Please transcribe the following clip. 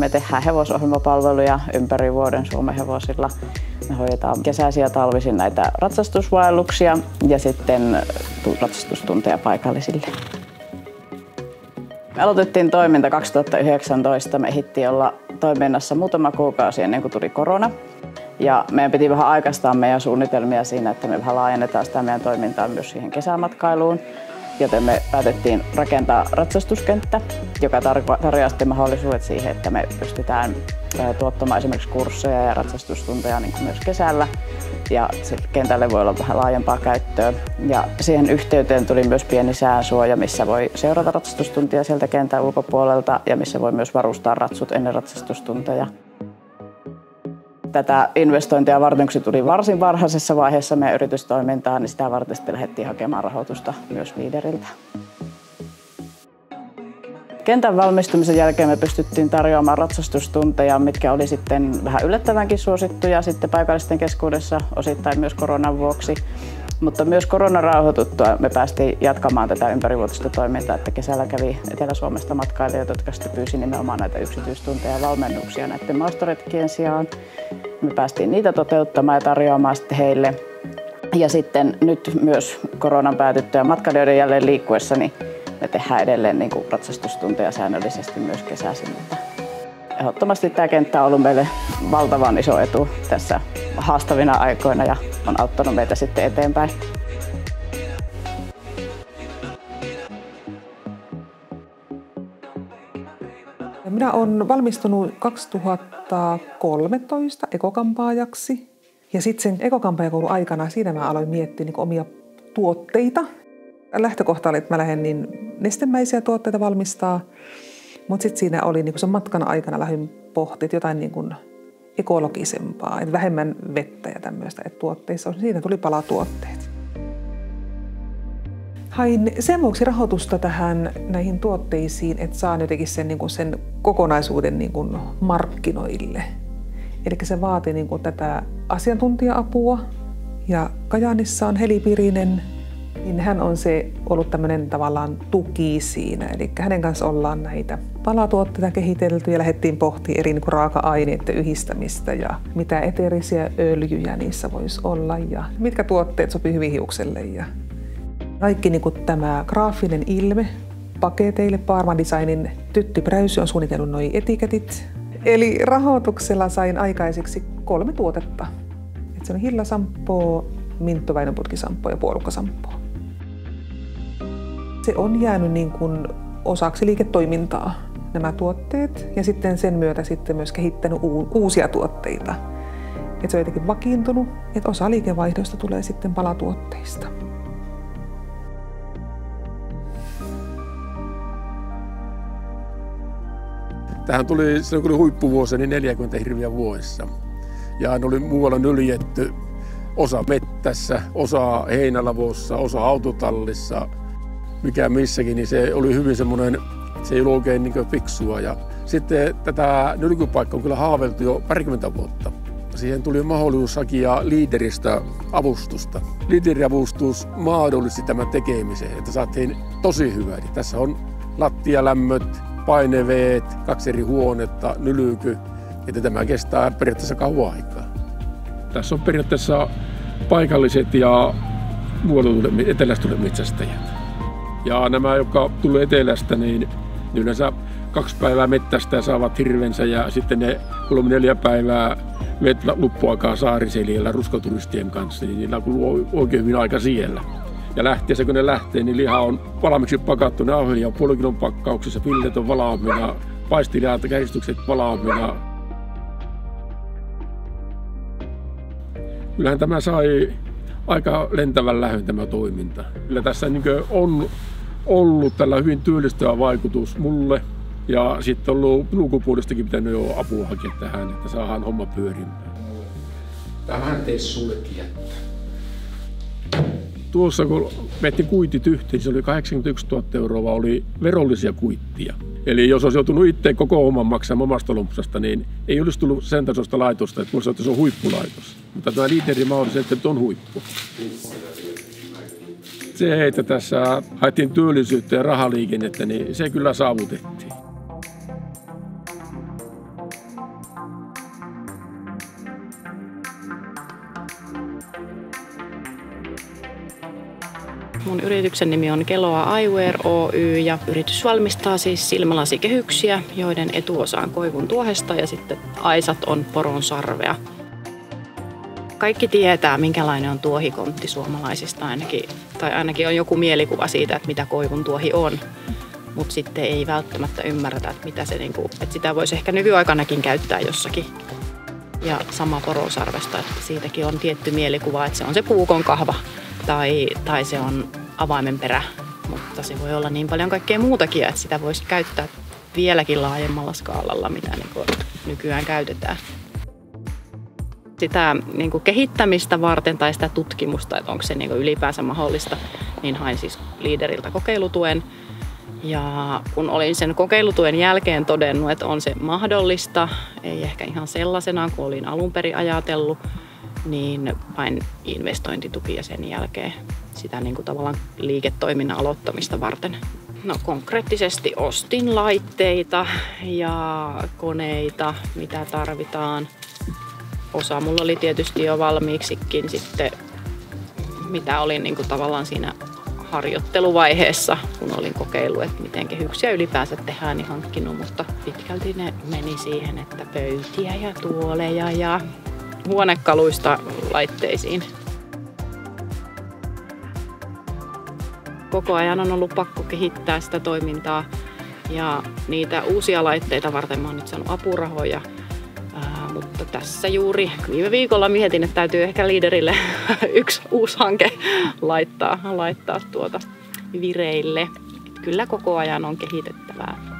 me tehdään hevosohjelmapalveluja ympäri vuoden Suomen hevosilla. Me hoidetaan kesäisiä talvisin näitä ratsastusvaelluksia ja sitten ratsastustunteja paikallisille. Me aloitettiin toiminta 2019. Me ehdittiin olla toiminnassa muutama kuukausi ennen kuin tuli korona. Ja meidän piti vähän aikaistaa meidän suunnitelmia siinä, että me vähän laajennetaan sitä meidän toimintaa myös siihen kesämatkailuun. Joten me päätettiin rakentaa ratsastuskenttä, joka tarjoaa sitten mahdollisuudet siihen, että me pystytään tuottamaan esimerkiksi kursseja ja ratsastustunteja niin kuin myös kesällä. Ja kentälle voi olla vähän laajempaa käyttöä. Ja siihen yhteyteen tuli myös pieni säänsuoja, missä voi seurata ratsastustuntia sieltä kentän ulkopuolelta ja missä voi myös varustaa ratsut ennen ratsastustunteja. Tätä investointia varten, kun se tuli varsin varhaisessa vaiheessa meidän yritystoimintaan, niin sitä varten sitten lähdettiin hakemaan rahoitusta myös Leaderiltä. Kentän valmistumisen jälkeen me pystyttiin tarjoamaan ratsastustunteja, mitkä oli sitten vähän yllättävänkin suosittuja sitten paikallisten keskuudessa, osittain myös koronan vuoksi. Mutta myös koronan rauhoituttua me päästiin jatkamaan tätä ympärivuotista toimintaa, että kesällä kävi Etelä-Suomesta matkailijoita, jotka sitten pyysi nimenomaan näitä yksityistunteja ja valmennuksia näiden maastoretkien sijaan. Me päästiin niitä toteuttamaan ja tarjoamaan sitten heille. Ja sitten nyt myös koronan päätyttyä matkailijoiden jälleen liikkuessa, niin me tehdään edelleen niin kuin ratsastustunteja säännöllisesti myös kesäisin. Ehdottomasti tämä kenttä on ollut meille valtavan iso etu tässä haastavina aikoina ja on auttanut meitä sitten eteenpäin. Minä olen valmistunut 2013 ekokampaajaksi ja sitten sen ekokampaajakoulun aikana siinä mä aloin miettiä niin omia tuotteita. Lähtökohta oli, että mä lähden niin nestemäisiä tuotteita valmistaa, mutta sitten siinä oli niin sen matkan aikana lähdin pohtimaan jotain niin kuin ekologisempaa, että vähemmän vettä ja tämmöistä, että tuotteissa on. Siinä tuli palatuotteet. Hain sen vuoksi rahoitusta näihin tuotteisiin, että saan jotenkin sen kokonaisuuden niin kuin markkinoille. Eli se vaati niin kuin tätä asiantuntija-apua. Ja Kajaanissa on Heli Pirinen, niin hän on ollut tämmöinen tavallaan tuki siinä. Eli hänen kanssa ollaan näitä palatuotteita kehitelty ja lähdettiin pohtimaan eri niin kuin raaka-aineiden yhdistämistä ja mitä eteerisiä öljyjä niissä voisi olla ja mitkä tuotteet sopii hyvin hiukselle. Ja kaikki niin kuin tämä graafinen ilme paketeille, Parma Designin Tytti Präysy on suunnitellut nuo etiketit. Eli rahoituksella sain aikaiseksi 3 tuotetta. Et se on hillasamppoo, minttuväinönputkisamppoo ja puolukkasamppoo. Se on jäänyt niin kuin osaksi liiketoimintaa nämä tuotteet ja sitten sen myötä sitten myös kehittänyt uusia tuotteita. Et se on jotenkin vakiintunut, että osa liikevaihdosta tulee sitten palatuotteista. Tähän tuli silloin kun oli huippuvuosi, niin 40 hirviä vuodessa. Ja ne oli muualla nyljetty, osa mettässä, osa heinälavossa, osa autotallissa, mikä missäkin, niin se oli hyvin semmoinen, se ei ollut oikein niin fiksua. Ja sitten tätä nylkypaikkaa on kyllä haaveiltu jo parikymmentä vuotta. Siihen tuli mahdollisuus hakea Leaderistä avustusta. Leader-avustus mahdollisti tämän tekemisen, että saatiin tosi hyvä. Eli tässä on lattialämmöt, paineveet, 2 eri huonetta, nylky, että tämä kestää periaatteessa kauan aikaa. Tässä on periaatteessa paikalliset ja muualta etelästä tulevat metsästäjät. Ja nämä, jotka tulee etelästä, niin yleensä 2 päivää mettästä ja saavat hirvensä ja sitten ne 3-4 päivää luppuaikaa Saariseliellä ruskoturistien kanssa, niin niillä kuluu oikein hyvin aika siellä. Ja lähtiessä, kun ne lähtee, niin liha on valmiiksi pakattu, ne auhelia on puolen kilon pakkauksessa, fillet on valmiina, paistilijat ja käristykset valmiina. Kyllähän tämä sai aika lentävän lähdön tämä toiminta. Kyllä tässä on ollut tällä hyvin työllistävä vaikutus mulle ja sitten on ollut lukupuolestakin pitänyt jo apua hakea tähän, että saadaan homma pyörimään. Tähän tee sullekin jättää. Tuossa kun veettiin kuitit yhteen, se oli 81 000 euroa, oli verollisia kuittia. Eli jos olisi joutunut itse koko homman maksamaan omasta lompsasta, niin ei olisi tullut sen tasosta laitosta, että se on huippulaitos. Mutta tämä Leaderin mahdollisuus, että on huippu. Se, että tässä haettiin työllisyyttä ja rahaliikennettä, niin se kyllä saavutettiin. Mun yrityksen nimi on Keloa Eyewear Oy ja yritys valmistaa siis silmälasikehyksiä, joiden etuosa on koivun tuohesta ja sitten aisat on poron sarvea. Kaikki tietää, minkälainen on tuohikontti suomalaisista ainakin, tai ainakin on joku mielikuva siitä, että mitä koivun tuohi on. Mutta sitten ei välttämättä ymmärretä, että, mitä se, että sitä voisi ehkä nykyaikanakin käyttää jossakin. Ja sama poronsarvesta, että siitäkin on tietty mielikuva, että se on se puukon kahva tai se on avaimen perä. Mutta se voi olla niin paljon kaikkea muutakin, että sitä voisi käyttää vieläkin laajemmalla skaalalla, mitä nykyään käytetään. Sitä kehittämistä varten tai sitä tutkimusta, että onko se ylipäänsä mahdollista, niin hain siis Leaderiltä kokeilutuen. Ja kun olin sen kokeilutuen jälkeen todennut, että on se mahdollista, ei ehkä ihan sellaisenaan kuin olin alun perin ajatellut, niin vain investointitukia sen jälkeen sitä tavallaan liiketoiminnan aloittamista varten. No konkreettisesti ostin laitteita ja koneita, mitä tarvitaan. Osa mulla oli tietysti jo valmiiksikin sitten, mitä olin tavallaan siinä harjoitteluvaiheessa, kun olin kokeillut, että miten kehyksiä ylipäänsä tehdään, niin hankkinut, mutta pitkälti ne meni siihen, että pöytiä ja tuoleja ja huonekaluista laitteisiin. Koko ajan on ollut pakko kehittää sitä toimintaa ja niitä uusia laitteita varten mä oon nyt saanut apurahoja. Mutta tässä juuri viime viikolla mietin, että täytyy ehkä Leaderille yksi uusi hanke laittaa vireille. Kyllä koko ajan on kehitettävää.